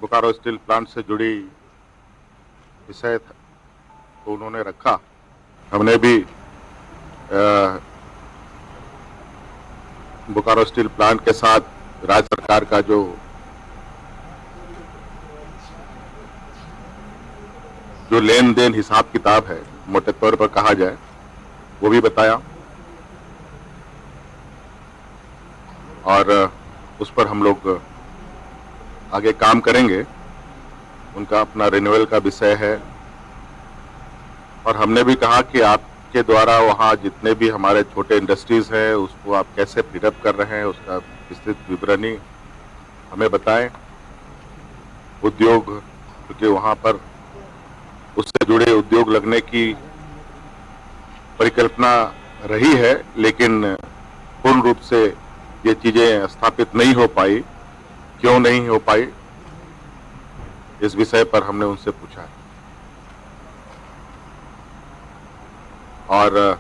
Bokaro steel plant से जुड़ी विषय को उन्होंने रखा। हमने भी बोकारो स्टील प्लांट के साथ राज्य सरकार का जो लेन देन हिसाब किताब है, मोटे तौर पर कहा जाए, वो भी बताया और उस पर हम लोग आगे काम करेंगे। उनका अपना रिन्यूअल का विषय है और हमने भी कहा कि आपके द्वारा वहाँ जितने भी हमारे छोटे इंडस्ट्रीज हैं उसको आप कैसे फ्रीडअप कर रहे हैं, उसका विस्तृत विवरणी हमें बताएं। उद्योग, क्योंकि वहाँ पर उससे जुड़े उद्योग लगने की परिकल्पना रही है, लेकिन पूर्ण रूप से ये चीजें स्थापित नहीं हो पाई। क्यों नहीं हो पाई, इस विषय पर हमने उनसे पूछा है और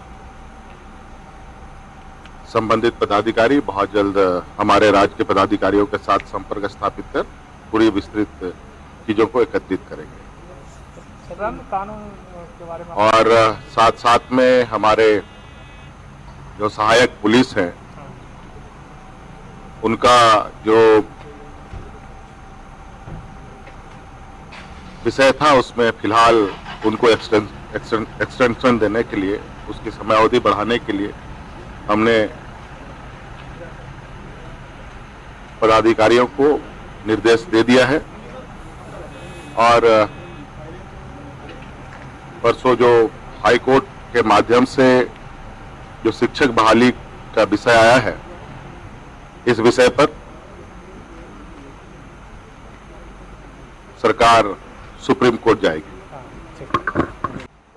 संबंधित पदाधिकारी बहुत जल्द हमारे राज्य के पदाधिकारियों के साथ संपर्क स्थापित कर पूरी विस्तृत चीजों को एकत्रित करेंगे कानून के बारे में और साथ साथ में हमारे जो सहायक पुलिस हैं उनका जो विषय था उसमें फिलहाल उनको एक्सटेंशन देने के लिए, उसकी समयावधि बढ़ाने के लिए हमने पदाधिकारियों को निर्देश दे दिया है और परसों जो हाई कोर्ट के माध्यम से जो शिक्षक बहाली का विषय आया है, इस विषय पर सरकार सुप्रीम कोर्ट जाएगी।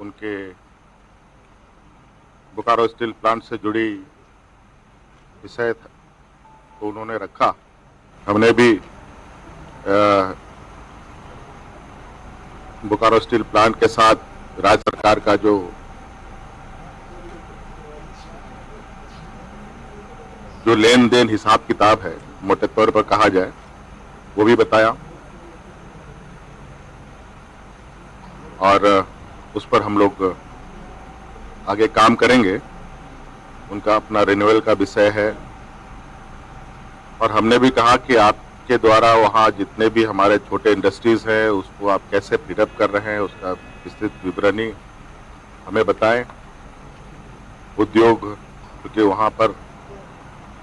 उनके बोकारो स्टील प्लांट से जुड़ी विषय को उन्होंने रखा। हमने भी बोकारो स्टील प्लांट के साथ राज्य सरकार का जो लेन देन हिसाब किताब है, मोटे तौर पर कहा जाए, वो भी बताया और उस पर हम लोग आगे काम करेंगे। उनका अपना रिन्यूअल का विषय है और हमने भी कहा कि आपके द्वारा वहाँ जितने भी हमारे छोटे इंडस्ट्रीज हैं उसको आप कैसे फ्रीडअप कर रहे हैं, उसका विस्तृत विवरणी हमें बताएं। उद्योग, क्योंकि वहाँ पर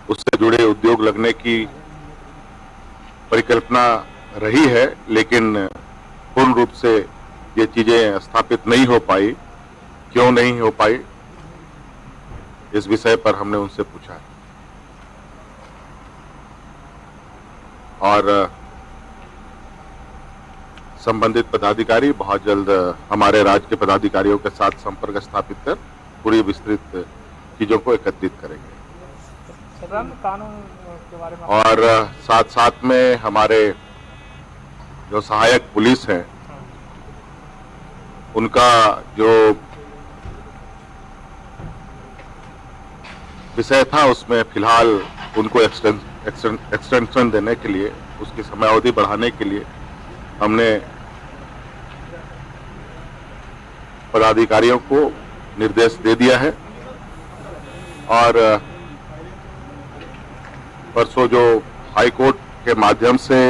उससे जुड़े उद्योग लगने की परिकल्पना रही है, लेकिन पूर्ण रूप से ये चीजें स्थापित नहीं हो पाई। क्यों नहीं हो पाई, इस विषय पर हमने उनसे पूछा है और संबंधित पदाधिकारी बहुत जल्द हमारे राज्य के पदाधिकारियों के साथ संपर्क स्थापित कर पूरी विस्तृत चीजों को एकत्रित करेंगे कानून के बारे में और साथ साथ में हमारे जो सहायक पुलिस हैं उनका जो विषय था उसमें फिलहाल उनको एक्सटेंशन देने के लिए, उसकी समयावधि बढ़ाने के लिए हमने पदाधिकारियों को निर्देश दे दिया है और परसों जो हाई कोर्ट के माध्यम से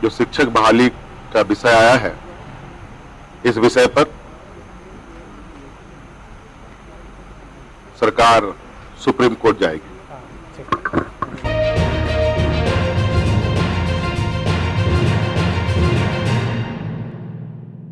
जो शिक्षक बहाली का विषय आया है, इस विषय पर सरकार सुप्रीम कोर्ट जाएगी।